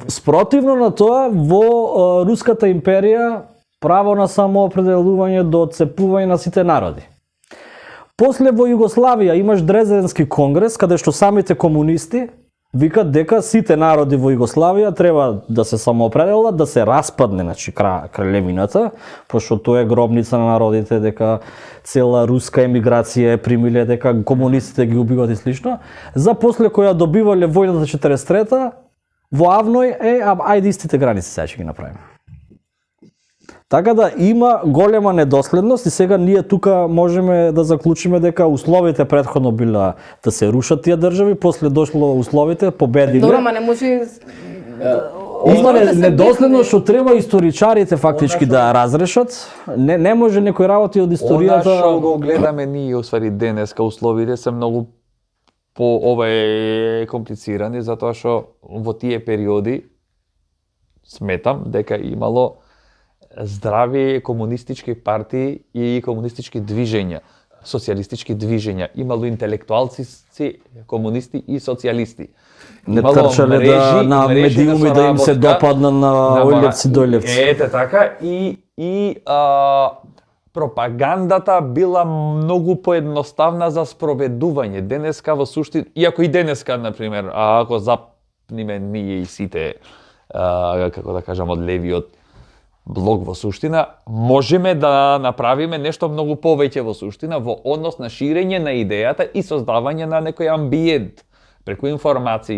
Спротивно на тоа, во Руската империја право на самоопределување до отцепување на сите народи. После во Југославија имаш Дрезденски конгрес, каде што самите комунисти викат дека сите народи во Југославија треба да се самоопределат, да се распадне, значи краљевината, пошто тоа е гробница на народите, дека цела руска емиграција е примиле, дека комунистите ги убиват и слично. За после која добивале војната 43-та, во Авној ајде истите граници сега ќе ги направиме. Така да има голема недоследност и сега ние тука можеме да заклучиме дека условите претходно биле да се рушат тие држави, после дошло условите, победиле.
Добро, ма не може
Има недоследност што треба историчарите фактички да разрешат. Не може некои работи од историјата.
Она што го гледаме ние, усвари денеска условите се многу комплицирани, затоа што во тие периоди сметам дека имало здрави комунистички партии и комунистички движења, социјалистички движења. Имало интелектуалци, комунисти и социјалисти.
Не трчале да на медиуми да им се допадна на ојлевци дојлевци.
Ете така и пропагандата била многу поедноставна за спроведување. Денеска во суштина, иако и денеска на пример, ако запниме ние и сите како да кажам од левиот блок во суштина, можеме да направиме нешто многу повеќе во суштина во однос на ширење на идејата и создавање на некој амбиент преку информации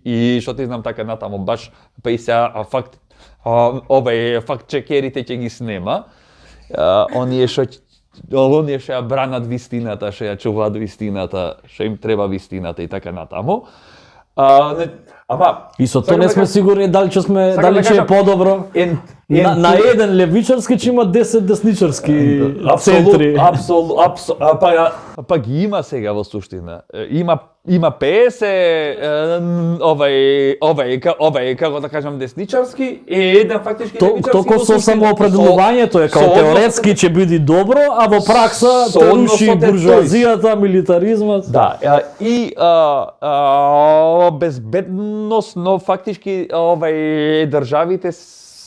и што ти знам така натаму баш па и сега факт овај факт чекерите ќе ги снема. Оние што ја бранат вистината, што ја чуваат вистината, што им треба вистината и така натаму. Ама
И со тоа
сакам
не
да
сме
кажам-
сигурни дали ќе сме
сакам
дали
да
ќе е
кажам,
подобро.
ен-
На еден левичарски ќе има 10 десничарски центри.
Па ги има сега во суштина. Има 50 како да кажам десничарски и еден фактички левичарски.
Толку
во
со
суштина.
самоопределувањето е
со
као
однос-
теоретски ќе биде добро, а во пракса
Со
те
однос
руши
со те
буржуазијата, милитаризмот.
Да, и безбедносно фактички државите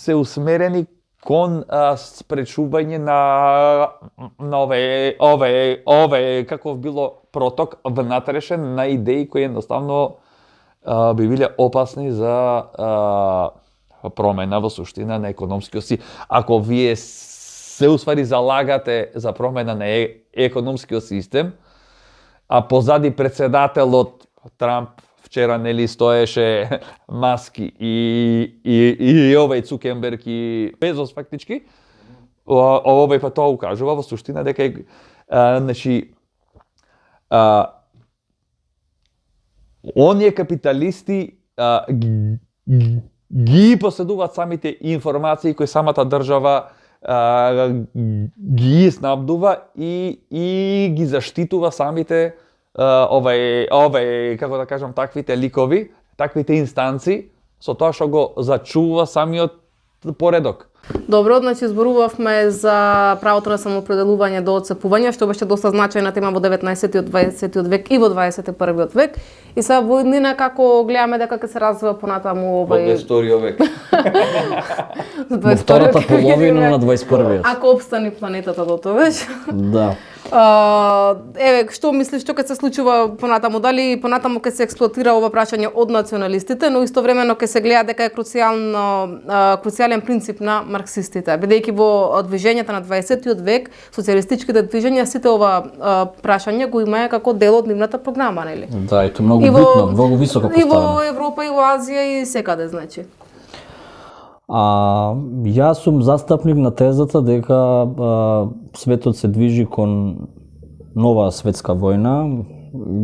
се усмерени кон спречување на каков било проток внатрешен на идеи кои едноставно би биле опасни за промена во суштина на економскиот си. Ако вие се усвари залагате за промена на економскиот систем, а позади председателот Трамп вчера нели стоеше Маски и овој Цукерберг и Безос фактички, овој па тоа укажува во суштина дека значи оние капиталисти ги поседуваат самите информации кои самата држава ги снабдува и ги заштитува самите како да кажам, таквите ликови, таквите инстанци, со тоа што го зачува самиот поредок.
Добро, значи зборувавме за правото на самоопределување до отцепување, што беше доста значајна тема во 19-тиот, 20-тиот век и во 21-виот век. И сега во иднина како гледаме дека ќе се развива понатаму
Во 22 век.
Во втората половина на 21-виот.
Ако обстани планетата до тогаш.
Да.
Еве, што мислиш што ќе се случува понатаму? Дали понатаму ќе се експлоатира ова прашање од националистите, но истовремено ќе се гледа дека е круцијален принцип на марксистите, бидејќи во движењата на 20-тиот век, социјалистичките движења сите ова прашање го имаа како дел од нивната програма, нели?
Да, и тоа многу битно, многу високо
И во
поставено.
Европа, и во Азија, и секаде, значи.
Јас сум застапник на тезата дека светот се движи кон нова светска војна,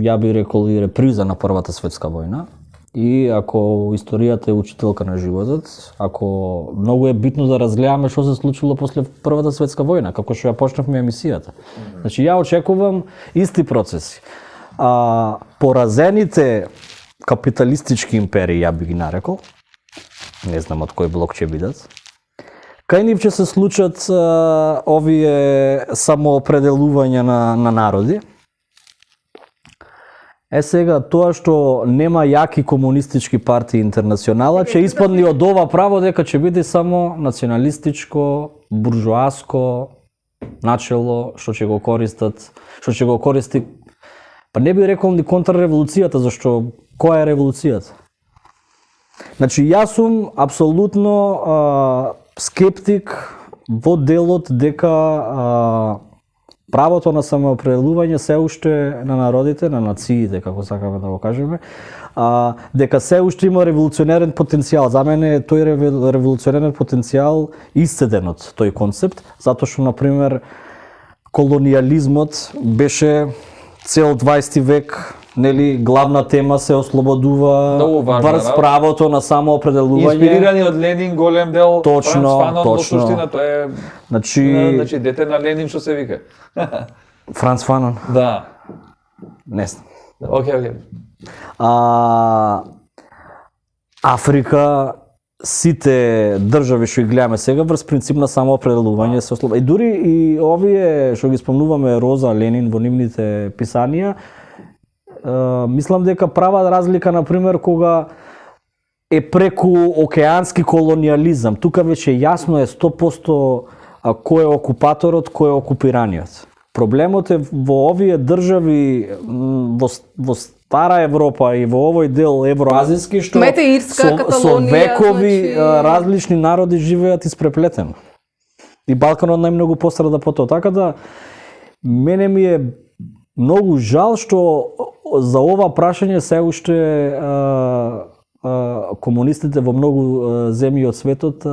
ја би рекол и реприза на Првата светска војна. И ако историјата е учителка на животот, ако многу е битно да разгледаме што се случило после Првата светска војна, како што ја почнавме емисијата. Значи ја очекувам исти процеси. Поразените капиталистички империи, ја би ги нарекол, не знам од кој блок ќе бидат, кај нив ќе се случат овие самоопределувања на народи. Сега, тоа што нема јаки комунистички партии интернационала, ќе испадне од ова право дека ќе биде само националистичко, буржуаско начело што ќе го користат, што ќе го користи. Па не би рекол ни контрреволуцијата, зашто која е револуцијата? Значи, јас сум апсолутно скептик во делот дека правото на самоопределување се уште на народите, на нациите, како сакаме да го кажеме, дека се уште има револуционерен потенцијал. За мене е тој револуционерен потенцијал исцеден од тој концепт, затоа што, например, колониализмот беше цел 20 век, нели, главна тема се ослободува врз правото на самоопределување.
Инспирирани од Ленин, голем дел.
Точно,
Франц Фанон,
точно.
Во суштина тоа е значи дете на Ленин што се вика.
Франц Фанон?
Да.
Не знам.
Океј.
Африка, сите држави што ги гледаме сега врз принцип на самоопределување се ослободува. И дури и овие што ги спомнуваме Роза, Ленин во нивните писанија, мислам дека права разлика, например, кога е преку океански колониализам. Тука веќе јасно е 100% кој е окупаторот, кој е окупираниот. Проблемот е во овие држави во Стара Европа и во овој дел евроазиски што
Ирска,
со векови
значи...
различни народи живеат испреплетено. И Балканот најмногу пострада по тоа. Така да мене ми е многу жал што за ова прашање се уште комунистите во многу земји од светот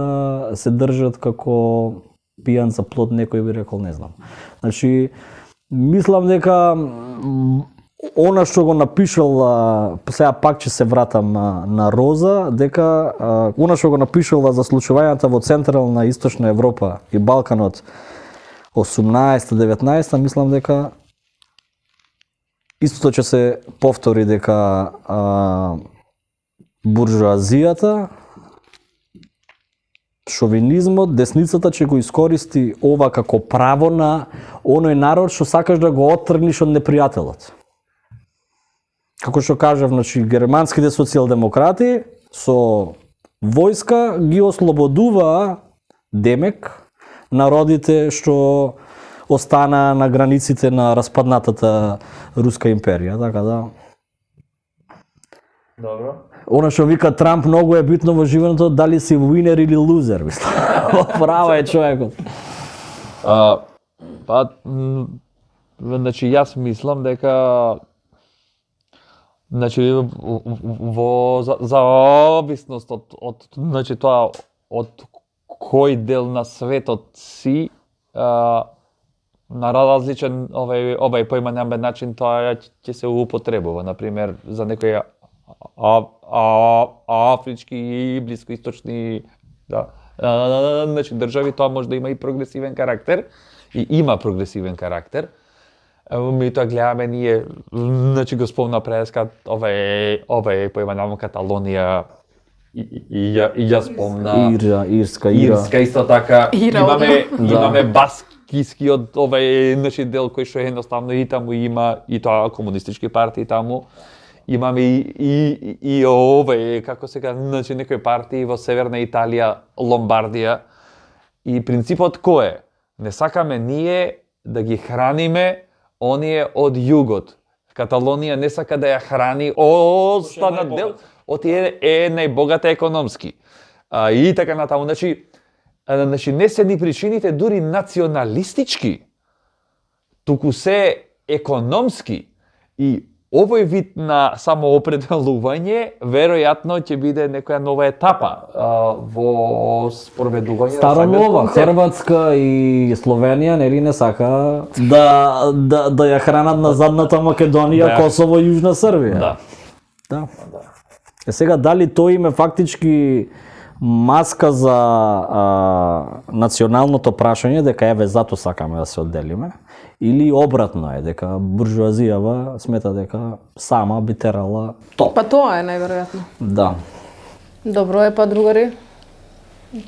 се држат како пијан за плод, некој би рекол, не знам. Значи, мислам дека она што го напишала, сега пак ќе се вратам на Роза, дека она што го напишала за случувањата во Централна и Источна Европа и Балканот 18-19, мислам дека истото ќе се повтори, дека буржуазијата, шовинизмот, десницата ќе го искористи ова како право на оној народ што сакаш да го оттргнеш од непријателот. Како што кажав, значи, германските социјалдемократи со војска ги ослободуваа демек народите што остана на границите на распаднатата Руска империја, така да.
Добро.
Она што вика Трамп многу е битно во животот, дали си winner или loser, мислам. Права е човекот.
Значи јас мислам дека значи во зависност од значи тоа од кој дел на светот си на различен овај поимањен начин тоа ќе се употребува, на пример за некои афрички и блискоисточни значи држави тоа може да има и прогресивен карактер и има прогресивен карактер. Ми тоа гледаме ние, значи го спомна преска овај поимањен Каталонија и ја спомна
Ирска
исто така.
Ира,
Имаме баскискиот овај значи дел кој што едноставно и таму има и тоа комунистички партии таму. Имаме и овај, како се кажа, значи некои партии во Северна Италија, Ломбардија. И принципот кој е? Не сакаме ние да ги храниме оние од југот. Каталонија не сака да ја храни останат дел, отие е најбогата економски. И така натаму, значи не се ни причините дури националистички, туку се економски. И овој вид на самоопределување веројатно ќе биде некоја нова етапа во спроведување.
Старо-нова, Хрватска и Словенија нели не сака да ја хранат на задната Македонија, Косово и Јужна Србија. Да. Сега дали тој им е фактички маска за националното прашање, дека еве зато сакаме да се одделиме, или обратно е, дека буржуазијава смета дека сама би терала топ.
Па тоа е најверојатно.
Да.
Добро е, па другари.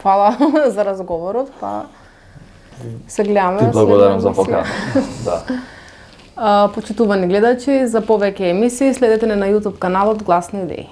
Фала за разговорот, па се гледаме.
Ти благодарам за покана.
Почитувани гледачи, за повеќе емисии следете на YouTube каналот Гласни идеи.